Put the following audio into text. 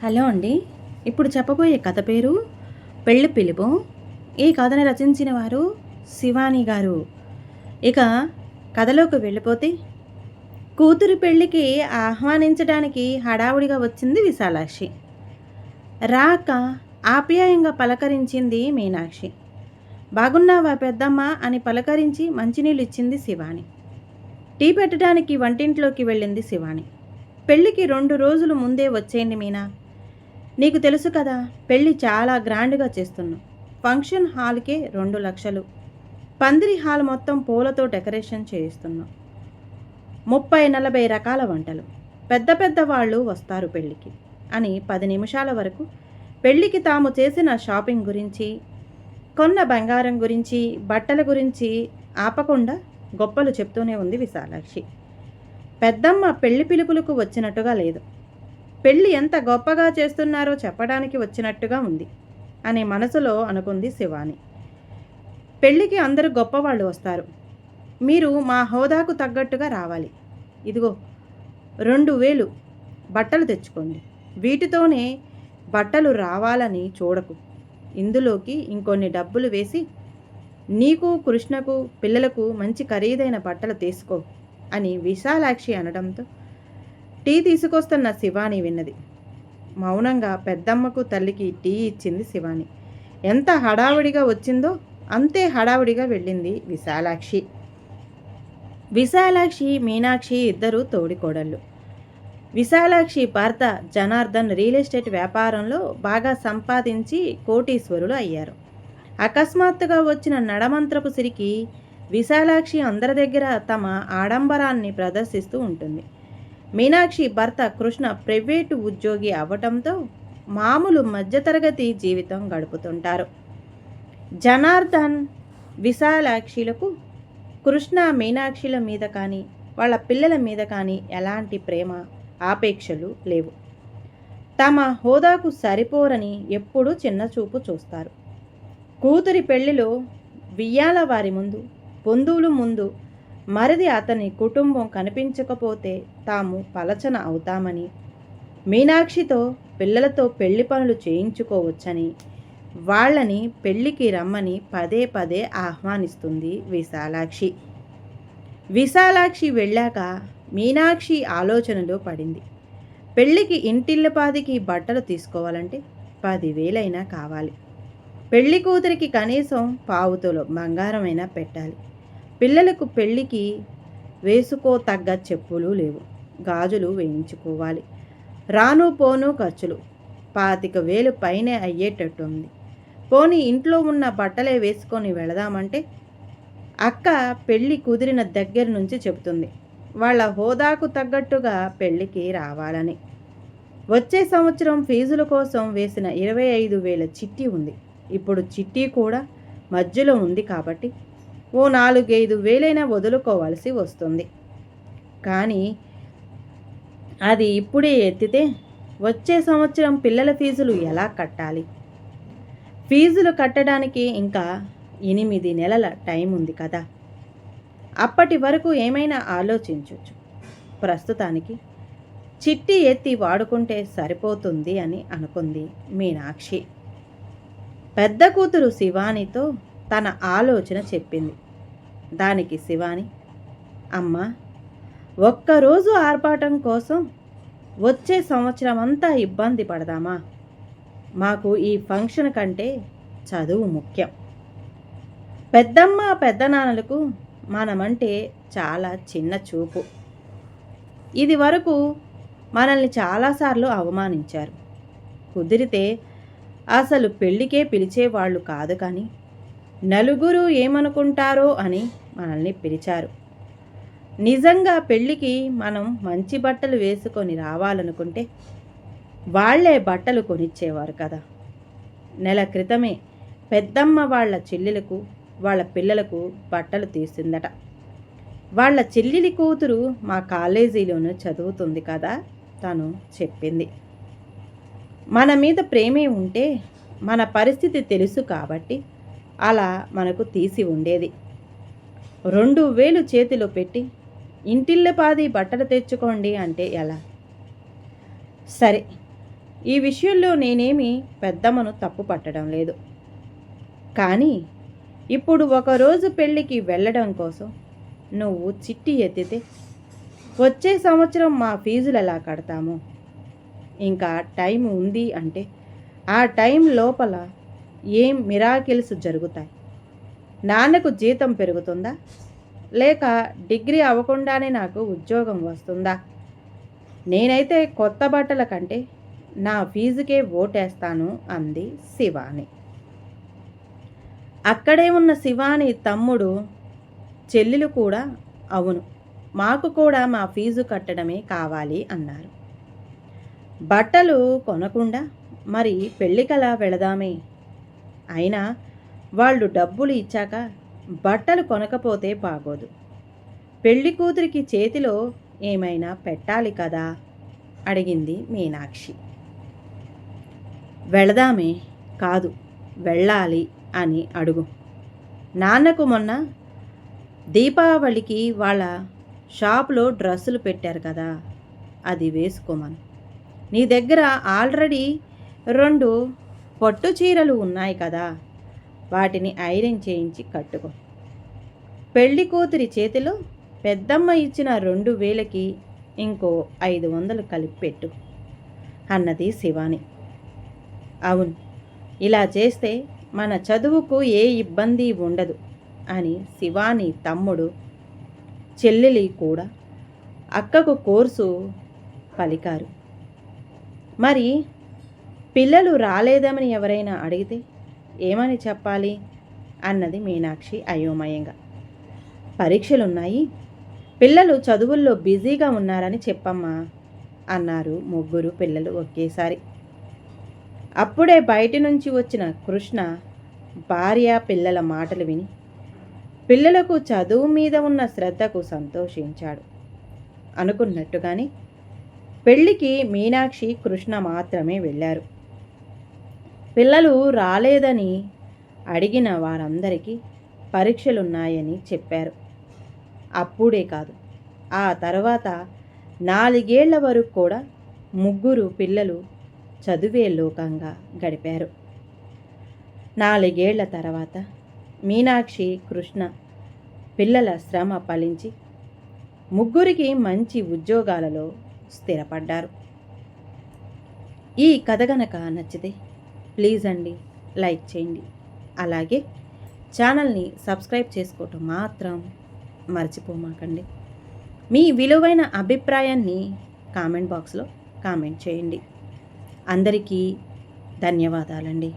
Hello అండి. ఇప్పుడు చెప్పబోయే కథ పేరు 'పెళ్లి పిలుపు'. ఈ కథని రచించిన వారు శివాని గారు. ఇక కథలోకి వెళ్ళిపోతే, కూతురి పెళ్ళికి ఆహ్వానించడానికి హడావుడిగా వచ్చింది విశాలాక్షి. రాక ఆప్యాయంగా పలకరించింది మీనాక్షి. బాగున్నావా పెద్దమ్మ అని పలకరించి మంచినీళ్ళు ఇచ్చింది శివాని. టీ పెట్టడానికి వంటింట్లోకి వెళ్ళింది శివాని. పెళ్ళికి 2 రోజులు ముందే వచ్చేయండి మీనా. నీకు తెలుసు కదా, పెళ్ళి చాలా గ్రాండ్గా చేస్తున్నాం. ఫంక్షన్ హాల్కే 2 లక్షలు. పందిరి హాల్ మొత్తం పూలతో డెకరేషన్ చేయిస్తున్నాం. 30-40 రకాల వంటలు. పెద్ద పెద్ద వాళ్ళు వస్తారు పెళ్ళికి అని 10 నిమిషాల వరకు పెళ్ళికి తాము చేసిన షాపింగ్ గురించి, కొన్న బంగారం గురించి, బట్టల గురించి ఆపకుండా గొప్పలు చెప్తూనే ఉంది విశాలాక్షి. పెద్దమ్మ పెళ్లి పిలుపులకు వచ్చినట్టుగా లేదు. పెళ్ళి ఎంత గొప్పగా చేస్తున్నారో చెప్పడానికి వచ్చినట్టుగా ఉంది అని మనసులో అనుకుంది శివాని. పెళ్ళికి అందరూ గొప్పవాళ్ళు వస్తారు. మీరు మా హోదాకు తగ్గట్టుగా రావాలి. ఇదిగో 2000 బట్టలు తెచ్చుకోండి. వీటితోనే బట్టలు రావాలని చూడకు. ఇందులోకి ఇంకొన్ని డబ్బులు వేసి నీకు, కృష్ణకు, పిల్లలకు మంచి ఖరీదైన బట్టలు తీసుకో అని విశాలాక్షి అనడంతో టీ తీసుకొస్తున్న శివాని విన్నది. మౌనంగా పెద్దమ్మకు, తల్లికి టీ ఇచ్చింది శివాని. ఎంత హడావుడిగా వచ్చిందో అంతే హడావుడిగా వెళ్ళింది విశాలాక్షి. విశాలాక్షి, మీనాక్షి ఇద్దరు తోడికోడళ్ళు. విశాలాక్షి భర్త జనార్దన్ రియల్ ఎస్టేట్ వ్యాపారంలో బాగా సంపాదించి కోటీశ్వరులు అయ్యారు. అకస్మాత్తుగా వచ్చిన నడమంత్రపు సిరికి విశాలాక్షి అందరి దగ్గర తమ ఆడంబరాన్ని ప్రదర్శిస్తూ ఉంటుంది. మీనాక్షి భర్త కృష్ణ ప్రైవేటు ఉద్యోగి అవ్వటంతో మామూలు మధ్యతరగతి జీవితం గడుపుతుంటారు. జనార్దన్, విశాలాక్షిలకు కృష్ణ, మీనాక్షిల మీద కానీ వాళ్ళ పిల్లల మీద కానీ ఎలాంటి ప్రేమ, ఆపేక్షలు లేవు. తమ హోదాకు సరిపోరని ఎప్పుడూ చిన్నచూపు చూస్తారు. కూతురి పెళ్లిలో వియ్యాల వారి ముందు, బంధువుల ముందు మరిది అతని కుటుంబం కనిపించకపోతే తాము పలచన అవుతామని, మీనాక్షితో పిల్లలతో పెళ్లి పనులు చేయించుకోవచ్చని, వాళ్ళని పెళ్ళికి రమ్మని పదే పదే ఆహ్వానిస్తుంది విశాలాక్షి. విశాలాక్షి వెళ్ళాక మీనాక్షి ఆలోచనలో పడింది. పెళ్ళికి ఇంటిల్లపాదికి బట్టలు తీసుకోవాలంటే 10,000 కావాలి. పెళ్లి కూతురికి కనీసం పావుతోలో బంగారమైనా పెట్టాలి. పిల్లలకు పెళ్ళికి వేసుకోతగ్గ చెప్పులు లేవు. గాజులు వేయించుకోవాలి. రాను పోను ఖర్చులు 25,000 పైనే అయ్యేటట్టుంది. పోనీ ఇంట్లో ఉన్న బట్టలే వేసుకొని వెళదామంటే అక్క పెళ్ళి కుదిరిన దగ్గర నుంచి చెబుతుంది వాళ్ళ హోదాకు తగ్గట్టుగా పెళ్ళికి రావాలని. వచ్చే సంవత్సరం ఫీజుల కోసం వేసిన 25,000 చిట్టి ఉంది. ఇప్పుడు చిట్టి కూడా మధ్యలో ఉంది కాబట్టి ఓ 4-5 వేలైనా వదులుకోవాల్సి వస్తుంది. కానీ అది ఇప్పుడే ఎత్తితే వచ్చే సంవత్సరం పిల్లల ఫీజులు ఎలా కట్టాలి? ఫీజులు కట్టడానికి ఇంకా 8 నెలల టైం ఉంది కదా. అప్పటి వరకు ఏమైనా ఆలోచించవచ్చు. ప్రస్తుతానికి చిట్టి ఎత్తి వాడుకుంటే సరిపోతుంది అని అనుకుంది మీనాక్షి. పెద్ద కూతురు శివానితో తన ఆలోచన చెప్పింది. దానికి శివాని, అమ్మా, ఒక్కరోజు ఆర్భాటం కోసం వచ్చే సంవత్సరం అంతా ఇబ్బంది పడదామా? మాకు ఈ ఫంక్షన్ కంటే చదువు ముఖ్యం. పెద్దమ్మ, పెద్దనాన్నలకు మనమంటే చాలా చిన్న చూపు. ఇది వరకు మనల్ని చాలాసార్లు అవమానించారు. కుదిరితే అసలు పెళ్ళికే పిలిచేవాళ్ళు కాదు, కానీ నలుగురు ఏమనుకుంటారో అని మనల్ని పిలిచారు. నిజంగా పెళ్ళికి మనం మంచి బట్టలు వేసుకొని రావాలనుకుంటే వాళ్లే బట్టలు కొనిచ్చేవారు కదా. నెల క్రితమే పెద్దమ్మ వాళ్ళ చెల్లెలకు, వాళ్ళ పిల్లలకు బట్టలు తీసిందట. వాళ్ళ చెల్లెలి కూతురు మా కాలేజీలోనూ చదువుతుంది కదా, తను చెప్పింది. మన మీద ప్రేమే ఉంటే మన పరిస్థితి తెలుసు కాబట్టి అలా మనకు తీసి ఉండేది. 2,000 చేతిలో పెట్టి ఇంటిల్లపాది బట్టలు తెచ్చుకోండి అంటే ఎలా? సరే, ఈ విషయంలో నేనేమి పెద్దమ్మను తప్పు పట్టడం లేదు. కానీ ఇప్పుడు ఒకరోజు పెళ్ళికి వెళ్ళడం కోసం నువ్వు చిట్టి ఎత్తితే వచ్చే సంవత్సరం మా ఫీజులు ఎలా కడతాము? ఇంకా టైం ఉంది అంటే ఆ టైం లోపల ఏం మిరాకిల్స్ జరుగుతాయి? నాన్నకు జీతం పెరుగుతుందా, లేక డిగ్రీ అవ్వకుండానే నాకు ఉద్యోగం వస్తుందా? నేనైతే కొత్త బట్టల కంటే నా ఫీజుకే ఓటేస్తాను అంది శివాని. అక్కడే ఉన్న శివాని తమ్ముడు చెల్లెలు కూడా అవును, మాకు కూడా మా ఫీజు కట్టడమే కావాలి అన్నారు. బట్టలు కొనకుండా మరి పెళ్ళికలా వెళదామే, అయినా వాళ్ళు డబ్బులు ఇచ్చాక బట్టలు కొనకపోతే బాగోదు. పెళ్లి కూతురికి చేతిలో ఏమైనా పెట్టాలి కదా అడిగింది మీనాక్షి. వెళదామే కాదు, వెళ్ళాలి అని అడుగు. నాన్నకు మొన్న దీపావళికి వాళ్ళ షాపులో డ్రెస్సులు పెట్టారు కదా, అది వేసుకోమను. నీ దగ్గర ఆల్రెడీ 2 పట్టు చీరలు ఉన్నాయి కదా, వాటిని ఐరన్ చేయించి కట్టుకో. పెళ్లి కూతురి చేతిలో పెద్దమ్మ ఇచ్చిన 2000కి ఇంకో 500 కలిపి పెట్టు అన్నది శివాని. అవును, ఇలా చేస్తే మన చదువుకు ఏ ఇబ్బంది ఉండదు అని శివాని తమ్ముడు చెల్లెలి కూడా అక్కకు కోర్సు పలికారు. మరి పిల్లలు రాలేదమని ఎవరైనా అడిగితే ఏమని చెప్పాలి అన్నది మీనాక్షి అయోమయంగా. పరీక్షలున్నాయి, పిల్లలు చదువుల్లో బిజీగా ఉన్నారని చెప్పమ్మా అన్నారు ముగ్గురు పిల్లలు ఒకేసారి. అప్పుడే బయటి నుంచి వచ్చిన కృష్ణ భార్య పిల్లల మాటలు విని పిల్లలకు చదువు మీద ఉన్న శ్రద్ధకు సంతోషించాడు. అనుకున్నట్టుగానే పెళ్ళికి మీనాక్షి కృష్ణ మాత్రమే వెళ్ళారు. పిల్లలు రాలేదని అడిగిన వారందరికీ పరీక్షలున్నాయని చెప్పారు. అప్పుడే కాదు, ఆ తర్వాత 4 ఏళ్ల వరకు కూడా ముగ్గురు పిల్లలు చదువే లోకంగా గడిపారు. 4 ఏళ్ల తర్వాత మీనాక్షి కృష్ణ పిల్లల శ్రమ ఫలించి ముగ్గురికి మంచి ఉద్యోగాలలో స్థిరపడ్డారు. ఈ కథ గనక నచ్చితే ప్లీజ్ అండి లైక్ చేయండి, అలాగే ఛానల్ని సబ్స్క్రైబ్ చేసుకోవటం మాత్రం మర్చిపోమాకండి. మీ విలువైన అభిప్రాయాన్ని కామెంట్ బాక్స్లో కామెంట్ చేయండి. అందరికీ ధన్యవాదాలండి.